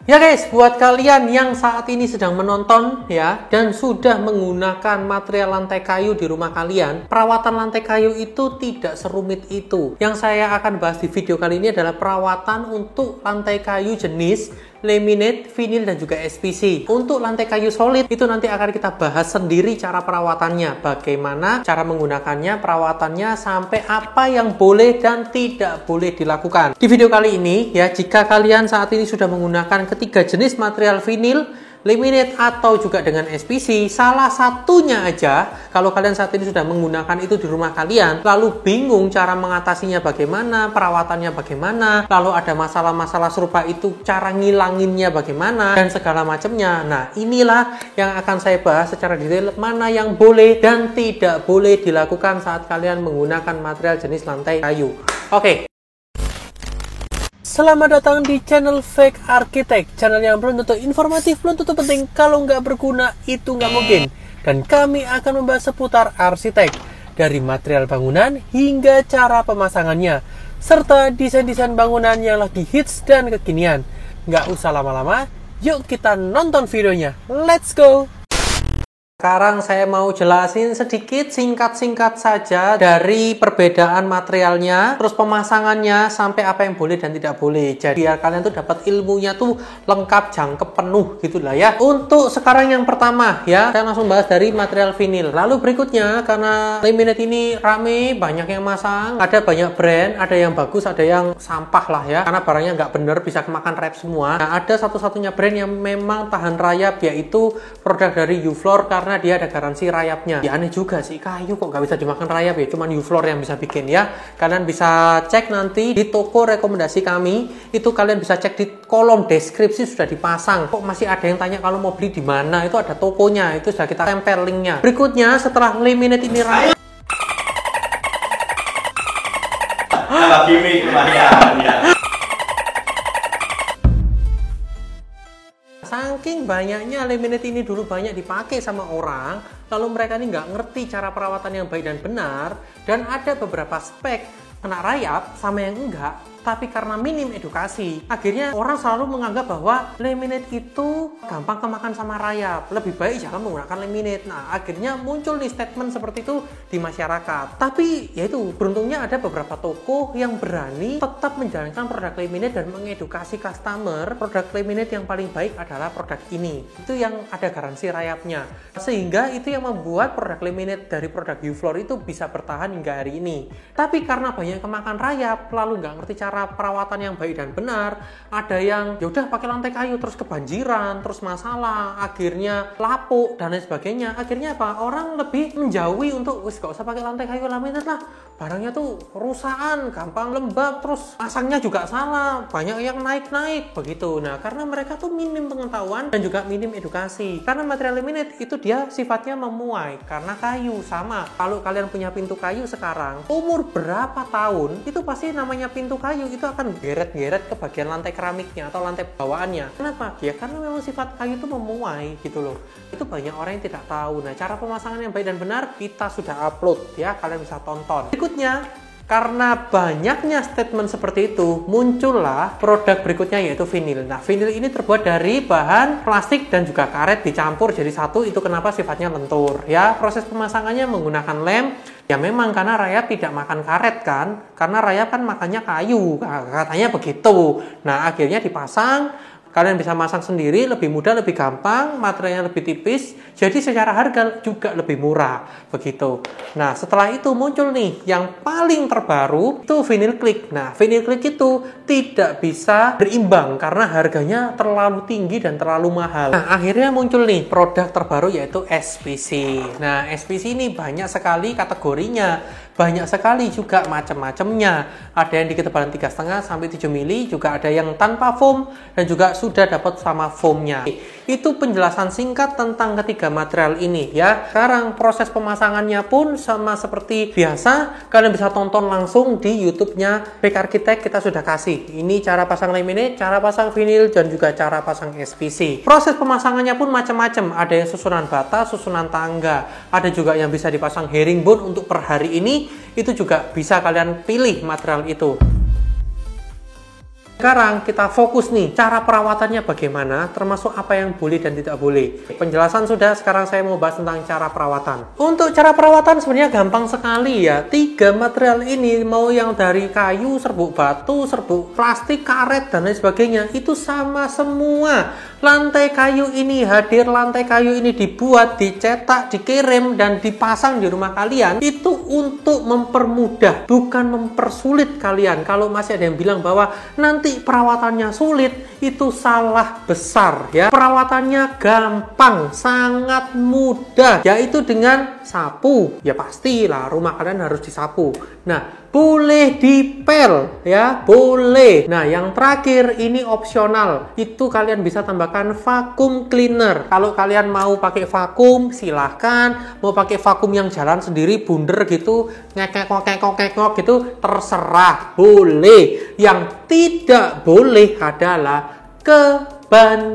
Ya guys, buat kalian yang saat ini sedang menonton ya dan sudah menggunakan material lantai kayu di rumah kalian, perawatan lantai kayu itu tidak serumit itu. Yang saya akan bahas di video kali ini adalah perawatan untuk lantai kayu jenis laminate, vinyl, dan juga SPC. Untuk lantai kayu solid itu nanti akan kita bahas sendiri cara perawatannya, bagaimana cara menggunakannya, perawatannya, sampai apa yang boleh dan tidak boleh dilakukan. Di video kali ini ya, jika kalian saat ini sudah menggunakan ketiga jenis material vinyl, laminate, atau juga dengan SPC, salah satunya aja, kalau kalian saat ini sudah menggunakan itu di rumah kalian, lalu bingung cara mengatasinya bagaimana, perawatannya bagaimana, lalu ada masalah-masalah serupa itu, cara ngilanginnya bagaimana, dan segala macamnya. Nah, inilah yang akan saya bahas secara detail, mana yang boleh dan tidak boleh dilakukan saat kalian menggunakan material jenis lantai kayu. Oke. Selamat datang di channel Fake Architect, channel yang belum tentu informatif, belum tentu penting, kalau nggak berguna itu nggak mungkin. Dan kami akan membahas seputar arsitek, dari material bangunan hingga cara pemasangannya, serta desain-desain bangunan yang lagi hits dan kekinian. Nggak usah lama-lama, yuk kita nonton videonya. Let's go! Sekarang saya mau jelasin sedikit singkat-singkat saja dari perbedaan materialnya, terus pemasangannya, sampai apa yang boleh dan tidak boleh. Jadi biar kalian tuh dapat ilmunya tuh lengkap, jangkep, penuh gitu lah ya. Untuk sekarang yang pertama ya, saya langsung bahas dari material vinyl. Lalu berikutnya, karena laminate ini rame, banyak yang masang, ada banyak brand, ada yang bagus, ada yang sampah lah ya, karena barangnya nggak bener, bisa kemakan rep semua. Nah, ada satu-satunya brand yang memang tahan rayap, yaitu produk dari U-Floor, karena dia ada garansi rayapnya. Ya aneh juga sih, kayu kok nggak bisa dimakan rayap ya, cuman U-Floor yang bisa bikin ya. Kalian bisa cek nanti di toko rekomendasi kami, itu kalian bisa cek di kolom deskripsi sudah dipasang. Kok masih ada yang tanya kalau mau beli di mana, itu ada tokonya, itu sudah kita tempel linknya. Berikutnya, setelah laminate ini rayap, saking banyaknya laminate ini dulu banyak dipakai sama orang, lalu mereka ini nggak ngerti cara perawatan yang baik dan benar, dan ada beberapa spek kena rayap sama yang enggak, tapi karena minim edukasi, akhirnya orang selalu menganggap bahwa laminate itu gampang kemakan sama rayap, lebih baik jangan menggunakan laminate. Nah, akhirnya muncul nih statement seperti itu di masyarakat. Tapi yaitu beruntungnya ada beberapa toko yang berani tetap menjalankan produk laminate dan mengedukasi customer, produk laminate yang paling baik adalah produk ini, itu yang ada garansi rayapnya, sehingga itu yang membuat produk laminate dari produk U-Floor itu bisa bertahan hingga hari ini. Tapi karena banyak yang kemakan rayap, lalu nggak ngerti cara perawatan yang baik dan benar, ada yang yaudah pakai lantai kayu terus kebanjiran, terus masalah, akhirnya lapuk dan lain sebagainya. Akhirnya apa? Orang lebih menjauhi untuk wis gak usah pakai lantai kayu, laminate lah, barangnya tuh rusakan, gampang lembab, terus pasangnya juga salah, banyak yang naik-naik begitu. Nah, karena mereka tuh minim pengetahuan dan juga minim edukasi. Karena material laminate itu dia sifatnya memuai, karena kayu sama. Kalau kalian punya pintu kayu sekarang, umur berapa tahun, itu pasti namanya pintu kayu itu akan geret-geret ke bagian lantai keramiknya atau lantai bawaannya. Kenapa? Ya karena memang sifat kayu itu memuai gitu loh. Itu banyak orang yang tidak tahu. Nah, cara pemasangan yang baik dan benar kita sudah upload ya, kalian bisa tonton. Berikutnya, karena banyaknya statement seperti itu, muncullah produk berikutnya, yaitu vinyl. Nah, vinyl ini terbuat dari bahan plastik dan juga karet dicampur jadi satu. Itu kenapa sifatnya lentur ya. Proses pemasangannya menggunakan lem. Ya memang karena rayap tidak makan karet kan, karena rayap kan makannya kayu, katanya begitu. Nah, akhirnya dipasang. Kalian bisa masang sendiri, lebih mudah, lebih gampang, materialnya lebih tipis, jadi secara harga juga lebih murah, begitu. Nah, setelah itu muncul nih, yang paling terbaru, itu vinyl click. Nah, vinyl click itu tidak bisa berimbang, karena harganya terlalu tinggi dan terlalu mahal. Nah, akhirnya muncul nih, produk terbaru yaitu SPC. Nah, SPC ini banyak sekali kategorinya, banyak sekali juga macam-macamnya. Ada yang di ketebalan 3,5 sampai 7 mili, juga ada yang tanpa foam, dan juga sudah dapat sama foamnya. Itu penjelasan singkat tentang ketiga material ini ya. Sekarang proses pemasangannya pun sama seperti biasa, kalian bisa tonton langsung di YouTube-nya Fake Architect, kita sudah kasih. Ini cara pasang laminate, cara pasang vinyl, dan juga cara pasang SPC. Proses pemasangannya pun macam-macam, ada yang susunan bata, susunan tangga, ada juga yang bisa dipasang herringbone. Untuk per hari ini itu juga bisa kalian pilih material itu. Sekarang kita fokus nih, cara perawatannya bagaimana, termasuk apa yang boleh dan tidak boleh. Penjelasan sudah, sekarang saya mau bahas tentang cara perawatan. Untuk cara perawatan sebenarnya gampang sekali ya. 3 material ini, mau yang dari kayu, serbuk batu, serbuk plastik, karet, dan lain sebagainya, itu sama semua. Lantai kayu ini hadir, lantai kayu ini dibuat, dicetak, dikirim, dan dipasang di rumah kalian, itu untuk mempermudah, bukan mempersulit kalian. Kalau masih ada yang bilang bahwa nanti perawatannya sulit, itu salah besar ya. Perawatannya gampang, sangat mudah, yaitu dengan sapu. Ya pastilah rumah kalian harus disapu. Nah, boleh dipel ya, boleh. Nah, yang terakhir ini opsional. Itu kalian bisa tambahkan vacuum cleaner. Kalau kalian mau pakai vakum, silahkan. Mau pakai vakum yang jalan sendiri, bunder gitu, ngekek-ngekek gitu, terserah. Boleh. Yang tidak boleh adalah kebanjiran.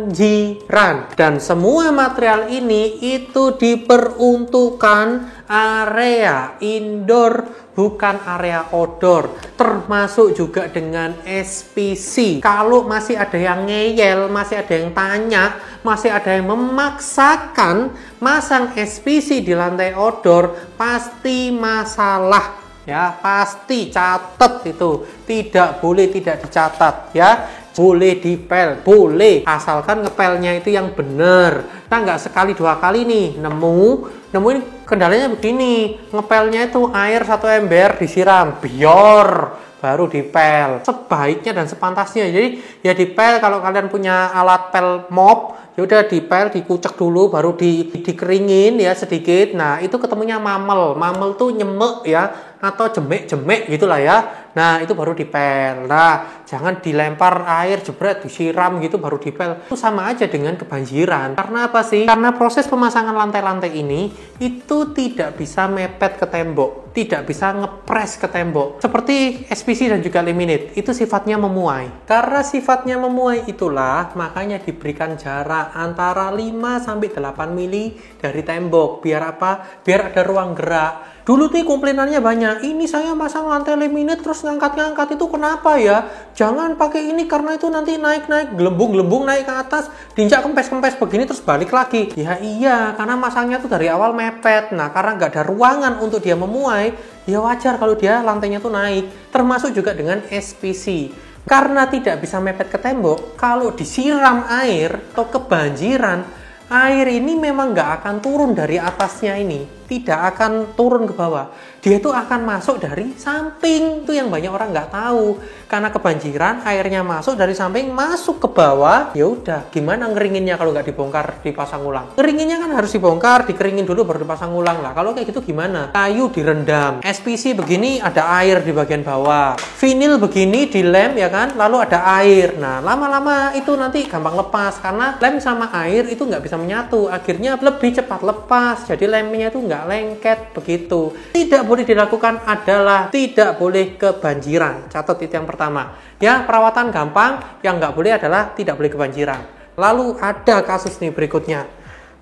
Dan semua material ini itu diperuntukkan area indoor, bukan area outdoor, termasuk juga dengan SPC. Kalau masih ada yang ngeyel, masih ada yang tanya, masih ada yang memaksakan masang SPC di lantai outdoor, pasti masalah ya, pasti catat itu. Tidak boleh tidak dicatat ya. Boleh dipel, boleh, asalkan ngepelnya itu yang bener. Kita nggak sekali 2 kali nih nemuin kendalanya begini, ngepelnya itu air 1 ember disiram, biar baru dipel. Sebaiknya dan sepantasnya, jadi ya dipel. Kalau kalian punya alat pel mop, ya udah dipel, dikucek dulu, baru dikeringin ya sedikit. Nah, itu ketemunya mamel tuh nyemek ya, atau jemek-jemek gitulah ya. Nah, itu baru dipel. Nah, jangan dilempar air jebret, disiram gitu baru dipel. Itu sama aja dengan kebanjiran. Karena apa sih? Karena proses pemasangan lantai-lantai ini itu tidak bisa mepet ke tembok, tidak bisa ngepres ke tembok. Seperti SPC dan juga laminate, itu sifatnya memuai. Karena sifatnya memuai itulah makanya diberikan jarak antara 5-8 mili dari tembok. Biar apa? Biar ada ruang gerak. Dulu tuh komplainannya banyak, ini saya pasang lantai laminate terus ngangkat-ngangkat, itu kenapa ya? Jangan pakai ini karena itu nanti naik-naik, gelembung-gelembung naik ke atas, diinjak kempes-kempes begini terus balik lagi. Ya iya, karena masangnya tuh dari awal mepet. Nah, karena nggak ada ruangan untuk dia memuai, ya wajar kalau dia lantainya tuh naik. Termasuk juga dengan SPC. Karena tidak bisa mepet ke tembok, kalau disiram air atau kebanjiran, air ini memang nggak akan turun dari atasnya ini, tidak akan turun ke bawah. Dia tuh akan masuk dari samping, itu yang banyak orang nggak tahu. Karena kebanjiran, airnya masuk dari samping, masuk ke bawah. Ya udah, gimana ngeringinnya kalau nggak dibongkar, dipasang ulang? Ngeringinnya kan harus dibongkar, dikeringin dulu baru dipasang ulang lah. Kalau kayak gitu gimana? Kayu direndam, SPC begini ada air di bagian bawah, vinil begini dilem ya kan, lalu ada air. Nah, lama-lama itu nanti gampang lepas karena lem sama air itu nggak bisa menyatu. Akhirnya lebih cepat lepas, jadi lemnya itu nggak lengket begitu. Tidak boleh dilakukan adalah tidak boleh kebanjiran. Catat itu yang pertama. Ya, perawatan gampang, yang nggak boleh adalah tidak boleh kebanjiran. Lalu ada kasus nih berikutnya.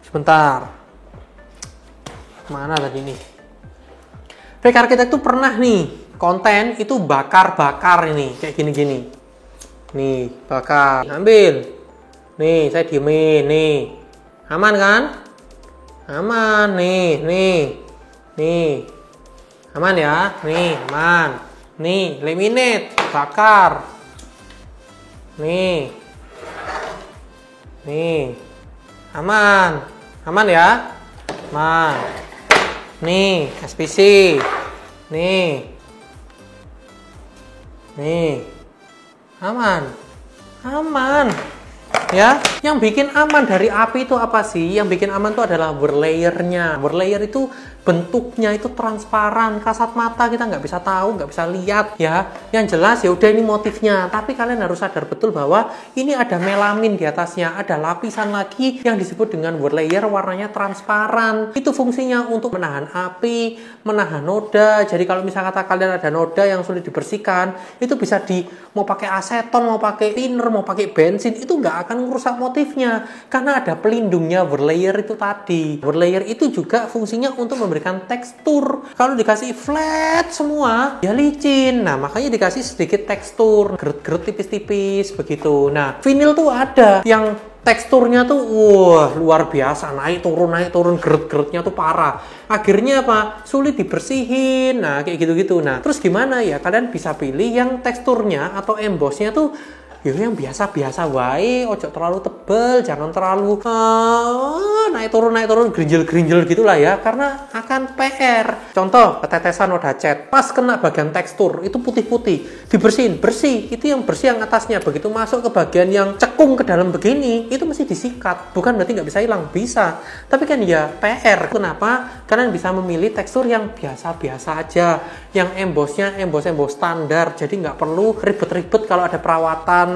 Sebentar. Mana tadi nih? Fake Architect tuh pernah nih konten itu bakar-bakar ini kayak gini-gini. Nih, bakar. Ambil. Nih, saya diemin nih. Aman kan? Aman nih. Aman ya? Nih, aman. Nih, laminate, bakar. Nih. Aman. Aman ya? Aman. Nih, SPC. Nih. Aman. Ya, yang bikin aman dari api itu apa sih? Yang bikin aman itu adalah berlayernya. Berlayer itu bentuknya itu transparan, kasat mata kita nggak bisa tahu, nggak bisa lihat ya. Yang jelas ya udah ini motifnya. Tapi kalian harus sadar betul bahwa ini ada melamin di atasnya, ada lapisan lagi yang disebut dengan berlayer, warnanya transparan. Itu fungsinya untuk menahan api, menahan noda. Jadi kalau misalnya kata kalian ada noda yang sulit dibersihkan, itu bisa mau pakai aseton, mau pakai thinner, mau pakai bensin, itu nggak akan merusak motifnya karena ada pelindungnya overlayer itu tadi. Overlayer itu juga fungsinya untuk memberikan tekstur. Kalau dikasih flat semua, ya licin. Nah, makanya dikasih sedikit tekstur, gerut-gerut tipis-tipis begitu. Nah, vinyl tuh ada yang teksturnya tuh wah luar biasa, naik turun, gerut-gerutnya tuh parah. Akhirnya apa? Sulit dibersihin. Nah, kayak gitu-gitu. Nah, terus gimana ya? Kalian bisa pilih yang teksturnya atau embossnya tuh ya yang biasa-biasa wae, ojo terlalu tebel, jangan terlalu naik turun, gerinjel gitulah ya, karena akan PR. Contoh, ketetesan noda cat, pas kena bagian tekstur, itu putih-putih, dibersihin, bersih, itu yang bersih yang atasnya, begitu masuk ke bagian yang cekung ke dalam begini, itu mesti disikat, bukan berarti nggak bisa hilang, bisa, tapi kan ya PR. Kenapa? Kalian bisa memilih tekstur yang biasa-biasa aja, yang embossnya emboss standar, jadi nggak perlu ribet-ribet kalau ada perawatan,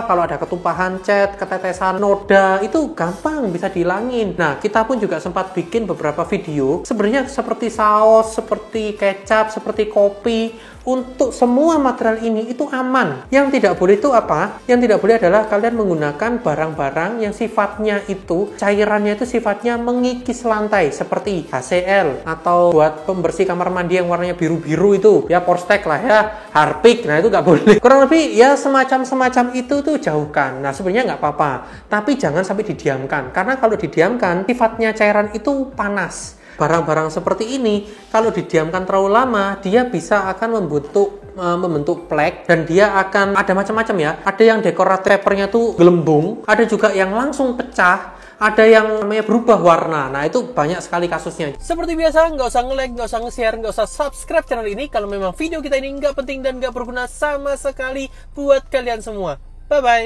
kalau ada ketumpahan cat, ketetesan noda, itu gampang bisa dihilangin. Nah, kita pun juga sempat bikin beberapa video, sebenarnya seperti saus, seperti kecap, seperti kopi. Untuk semua material ini itu aman. Yang tidak boleh itu apa? Yang tidak boleh adalah kalian menggunakan barang-barang yang sifatnya itu, cairannya itu sifatnya mengikis lantai, seperti HCl, atau buat pembersih kamar mandi yang warnanya biru-biru itu, ya Porstek lah ya, Harpic, nah itu nggak boleh. Kurang lebih ya semacam itu tuh jauhkan. Nah, sebenarnya nggak apa-apa, tapi jangan sampai didiamkan, karena kalau didiamkan, sifatnya cairan itu panas. Barang-barang seperti ini kalau didiamkan terlalu lama, dia bisa akan membentuk plek, dan dia akan ada macam-macam ya. Ada yang dekorat papernya tuh gelembung, ada juga yang langsung pecah, ada yang namanya berubah warna. Nah, itu banyak sekali kasusnya. Seperti biasa, nggak usah nge-like, nggak usah nge-share, nggak usah subscribe channel ini kalau memang video kita ini nggak penting dan nggak berguna sama sekali buat kalian semua. Bye-bye.